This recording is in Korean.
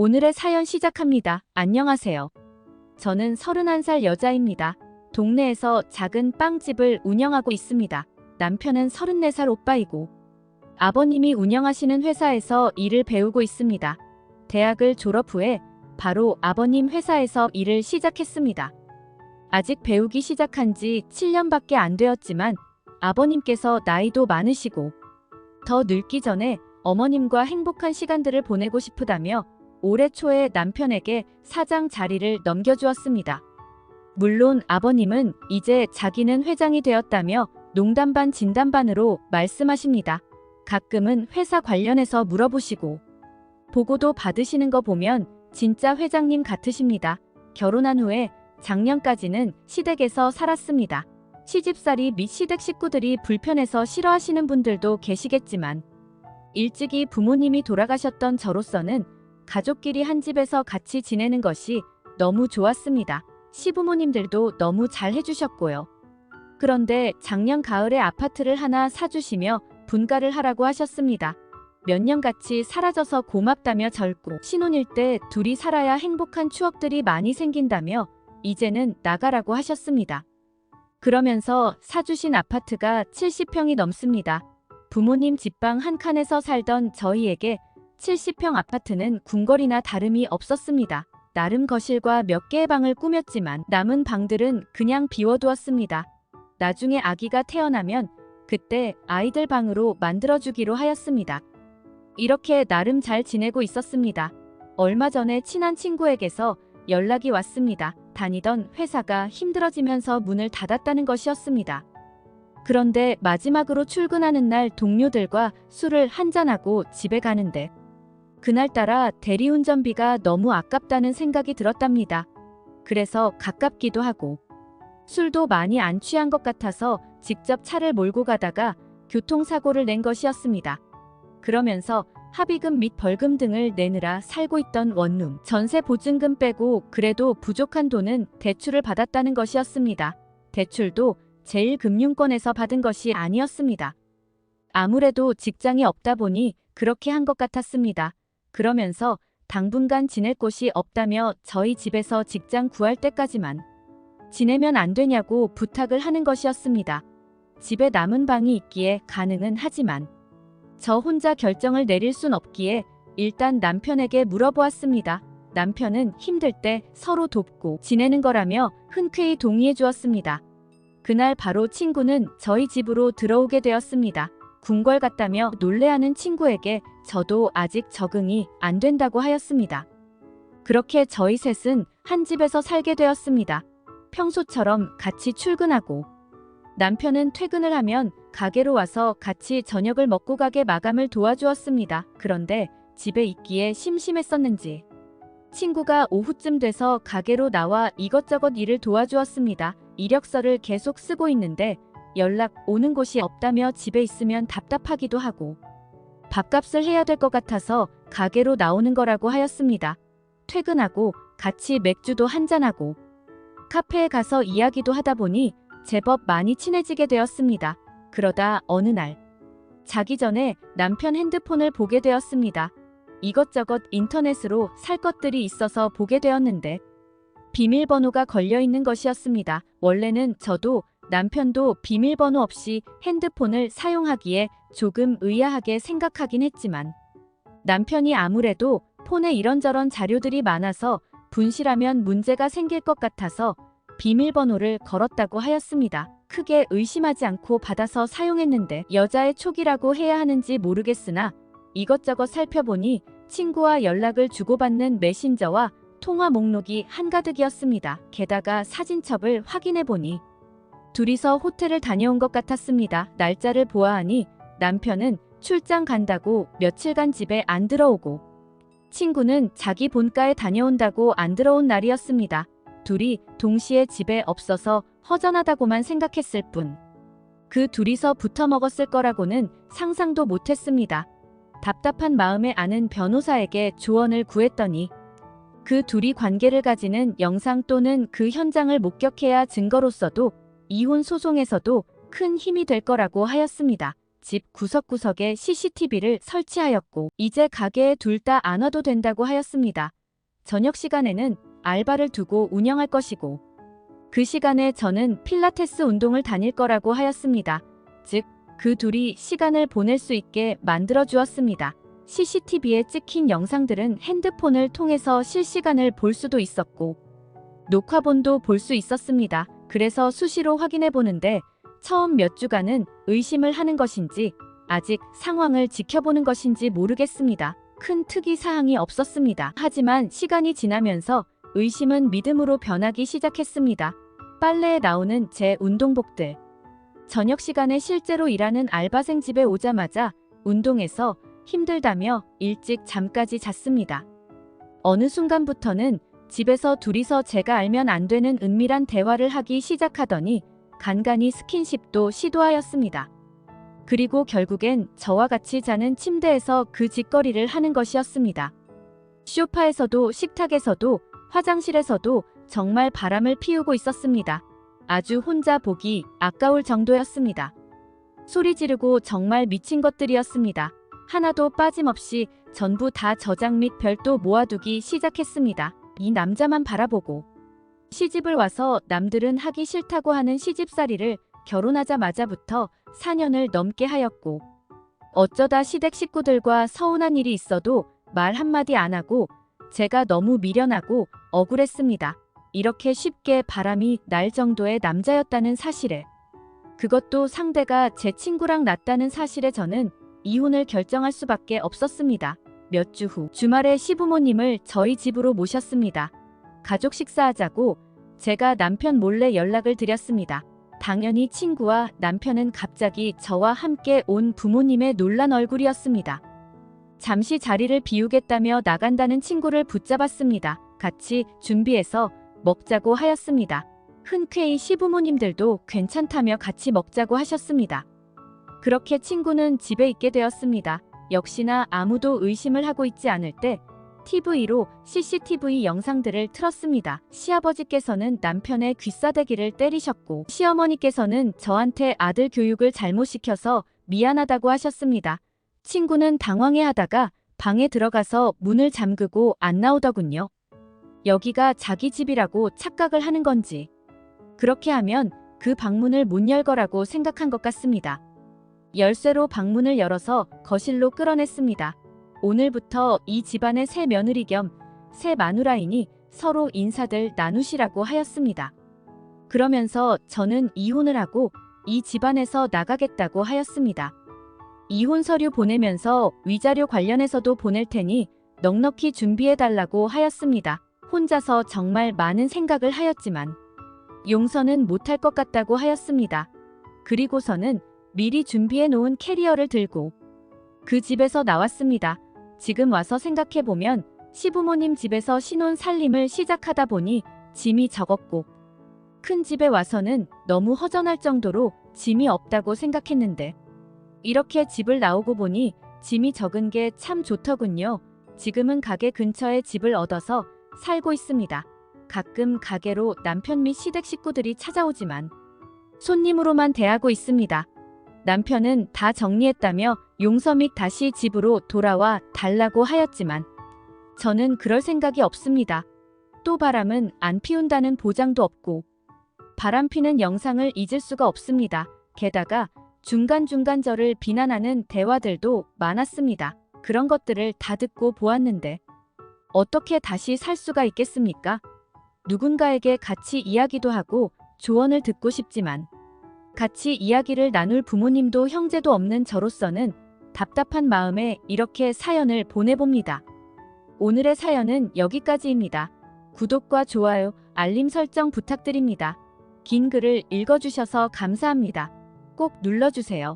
오늘의 사연 시작합니다. 안녕하세요. 저는 31살 여자입니다. 동네에서 작은 빵집을 운영하고 있습니다. 남편은 34살 오빠이고 아버님이 운영하시는 회사에서 일을 배우고 있습니다. 대학을 졸업 후에 바로 아버님 회사에서 일을 시작했습니다. 아직 배우기 시작한 지 7년밖에 안 되었지만 아버님께서 나이도 많으시고 더 늙기 전에 어머님과 행복한 시간들을 보내고 싶다며 올해 초에 남편에게 사장 자리를 넘겨주었습니다. 물론 아버님은 이제 자기는 회장이 되었다며 농담 반 진담 반으로 말씀하십니다. 가끔은 회사 관련해서 물어보시고 보고도 받으시는 거 보면 진짜 회장님 같으십니다. 결혼한 후에 작년까지는 시댁에서 살았습니다. 시집살이 및 시댁 식구들이 불편해서 싫어하시는 분들도 계시겠지만 일찍이 부모님이 돌아가셨던 저로서는 가족끼리 한 집에서 같이 지내는 것이 너무 좋았습니다. 시부모님들도 너무 잘 해주셨고요. 그런데 작년 가을에 아파트를 하나 사주시며 분가를 하라고 하셨습니다. 몇 년 같이 사라져서 고맙다며 절고 신혼일 때 둘이 살아야 행복한 추억들이 많이 생긴다며 이제는 나가라고 하셨습니다. 그러면서 사주신 아파트가 70평이 넘습니다. 부모님 집방 한 칸에서 살던 저희에게 70평 아파트는 궁궐이나 다름이 없었습니다. 나름 거실과 몇 개의 방을 꾸몄지만 남은 방들은 그냥 비워두었습니다. 나중에 아기가 태어나면 그때 아이들 방으로 만들어주기로 하였습니다. 이렇게 나름 잘 지내고 있었습니다. 얼마 전에 친한 친구에게서 연락이 왔습니다. 다니던 회사가 힘들어지면서 문을 닫았다는 것이었습니다. 그런데 마지막으로 출근하는 날 동료들과 술을 한잔하고 집에 가는데 그날따라 대리운전비가 너무 아깝다는 생각이 들었답니다. 그래서 가깝기도 하고 술도 많이 안 취한 것 같아서 직접 차를 몰고 가다가 교통사고를 낸 것이었습니다. 그러면서 합의금 및 벌금 등을 내느라 살고 있던 원룸, 전세 보증금 빼고 그래도 부족한 돈은 대출을 받았다는 것이었습니다. 대출도 제1금융권에서 받은 것이 아니었습니다. 아무래도 직장이 없다 보니 그렇게 한 것 같았습니다. 그러면서 당분간 지낼 곳이 없다며 저희 집에서 직장 구할 때까지만 지내면 안 되냐고 부탁을 하는 것이었습니다. 집에 남은 방이 있기에 가능은 하지만 저 혼자 결정을 내릴 순 없기에 일단 남편에게 물어보았습니다. 남편은 힘들 때 서로 돕고 지내는 거라며 흔쾌히 동의해 주었습니다. 그날 바로 친구는 저희 집으로 들어오게 되었습니다. 궁궐 같다며 놀래하는 친구에게 저도 아직 적응이 안 된다고 하였습니다. 그렇게 저희 셋은 한 집에서 살게 되었습니다. 평소처럼 같이 출근하고 남편은 퇴근을 하면 가게로 와서 같이 저녁을 먹고 가게 마감을 도와주었습니다. 그런데 집에 있기에 심심했었는지 친구가 오후쯤 돼서 가게로 나와 이것저것 일을 도와주었습니다. 이력서를 계속 쓰고 있는데 연락 오는 곳이 없다며 집에 있으면 답답하기도 하고 밥값을 해야 될 것 같아서 가게로 나오는 거라고 하였습니다. 퇴근하고 같이 맥주도 한잔하고 카페에 가서 이야기도 하다 보니 제법 많이 친해지게 되었습니다. 그러다 어느 날 자기 전에 남편 핸드폰을 보게 되었습니다. 이것저것 인터넷으로 살 것들이 있어서 보게 되었는데 비밀번호가 걸려있는 것이었습니다. 원래는 저도 남편도 비밀번호 없이 핸드폰을 사용하기에 조금 의아하게 생각하긴 했지만 남편이 아무래도 폰에 이런저런 자료들이 많아서 분실하면 문제가 생길 것 같아서 비밀번호를 걸었다고 하였습니다. 크게 의심하지 않고 받아서 사용했는데 여자의 촉이라고 해야 하는지 모르겠으나 이것저것 살펴보니 친구와 연락을 주고받는 메신저와 통화 목록이 한가득이었습니다. 게다가 사진첩을 확인해보니 둘이서 호텔을 다녀온 것 같았습니다. 날짜를 보아하니 남편은 출장 간다고 며칠간 집에 안 들어오고 친구는 자기 본가에 다녀온다고 안 들어온 날이었습니다. 둘이 동시에 집에 없어서 허전하다고만 생각했을 뿐 그 둘이서 붙어 먹었을 거라고는 상상도 못했습니다. 답답한 마음에 아는 변호사에게 조언을 구했더니 그 둘이 관계를 가지는 영상 또는 그 현장을 목격해야 증거로서도 이혼 소송에서도 큰 힘이 될 거라고 하였습니다. 집 구석구석에 CCTV를 설치하였고 이제 가게에 둘 다 안 와도 된다고 하였습니다. 저녁 시간에는 알바를 두고 운영할 것이고 그 시간에 저는 필라테스 운동을 다닐 거라고 하였습니다. 즉, 그 둘이 시간을 보낼 수 있게 만들어 주었습니다. CCTV에 찍힌 영상들은 핸드폰을 통해서 실시간을 볼 수도 있었고 녹화본도 볼 수 있었습니다. 그래서 수시로 확인해 보는데 처음 몇 주간은 의심을 하는 것인지 아직 상황을 지켜보는 것인지 모르겠습니다. 큰 특이 사항이 없었습니다. 하지만 시간이 지나면서 의심은 믿음으로 변하기 시작했습니다. 빨래에 나오는 제 운동복들. 저녁 시간에 실제로 일하는 알바생 집에 오자마자 운동해서 힘들다며 일찍 잠까지 잤습니다. 어느 순간부터는 집에서 둘이서 제가 알면 안 되는 은밀한 대화를 하기 시작하더니 간간히 스킨십도 시도하였습니다. 그리고 결국엔 저와 같이 자는 침대에서 그 짓거리를 하는 것이었습니다. 소파에서도 식탁에서도 화장실에서도 정말 바람을 피우고 있었습니다. 아주 혼자 보기 아까울 정도였습니다. 소리 지르고 정말 미친 것들이었습니다. 하나도 빠짐없이 전부 다 저장 및 별도 모아두기 시작했습니다. 이 남자만 바라보고 시집을 와서 남들은 하기 싫다고 하는 시집살이를 결혼하자마자부터 4년을 넘게 하였고 어쩌다 시댁 식구들과 서운한 일이 있어도 말 한마디 안 하고 제가 너무 미련하고 억울했습니다. 이렇게 쉽게 바람이 날 정도의 남자였다는 사실에 그것도 상대가 제 친구랑 났다는 사실에 저는 이혼을 결정할 수밖에 없었습니다. 몇 주 후 주말에 시부모님을 저희 집으로 모셨습니다. 가족 식사하자고 제가 남편 몰래 연락을 드렸습니다. 당연히 친구와 남편은 갑자기 저와 함께 온 부모님의 놀란 얼굴이었습니다. 잠시 자리를 비우겠다며 나간다는 친구를 붙잡았습니다. 같이 준비해서 먹자고 하였습니다. 흔쾌히 시부모님들도 괜찮다며 같이 먹자고 하셨습니다. 그렇게 친구는 집에 있게 되었습니다. 역시나 아무도 의심을 하고 있지 않을 때 TV로 CCTV 영상들을 틀었습니다. 시아버지께서는 남편의 귀싸대기를 때리셨고 시어머니께서는 저한테 아들 교육을 잘못 시켜서 미안하다고 하셨습니다. 친구는 당황해하다가 방에 들어가서 문을 잠그고 안 나오더군요. 여기가 자기 집이라고 착각을 하는 건지 그렇게 하면 그 방문을 못 열 거라고 생각한 것 같습니다. 열쇠로 방문을 열어서 거실로 끌어냈습니다. 오늘부터 이 집안의 새 며느리 겸 새 마누라이니 서로 인사들 나누시라고 하였습니다. 그러면서 저는 이혼을 하고 이 집안에서 나가겠다고 하였습니다. 이혼 서류 보내면서 위자료 관련해서도 보낼 테니 넉넉히 준비해달라고 하였습니다. 혼자서 정말 많은 생각을 하였지만 용서는 못할 것 같다고 하였습니다. 그리고서는 미리 준비해 놓은 캐리어를 들고 그 집에서 나왔습니다. 지금 와서 생각해보면 시부모님 집에서 신혼 살림을 시작하다 보니 짐이 적었고 큰 집에 와서는 너무 허전할 정도로 짐이 없다고 생각했는데 이렇게 집을 나오고 보니 짐이 적은 게 참 좋더군요. 지금은 가게 근처에 집을 얻어서 살고 있습니다. 가끔 가게로 남편 및 시댁 식구들이 찾아오지만 손님으로만 대하고 있습니다. 남편은 다 정리했다며 용서 및 다시 집으로 돌아와 달라고 하였지만 저는 그럴 생각이 없습니다. 또 바람은 안 피운다는 보장도 없고 바람 피는 영상을 잊을 수가 없습니다. 게다가 중간중간 저를 비난하는 대화들도 많았습니다. 그런 것들을 다 듣고 보았는데 어떻게 다시 살 수가 있겠습니까? 누군가에게 같이 이야기도 하고 조언을 듣고 싶지만 같이 이야기를 나눌 부모님도 형제도 없는 저로서는 답답한 마음에 이렇게 사연을 보내봅니다. 오늘의 사연은 여기까지입니다. 구독과 좋아요, 알림 설정 부탁드립니다. 긴 글을 읽어주셔서 감사합니다. 꼭 눌러주세요.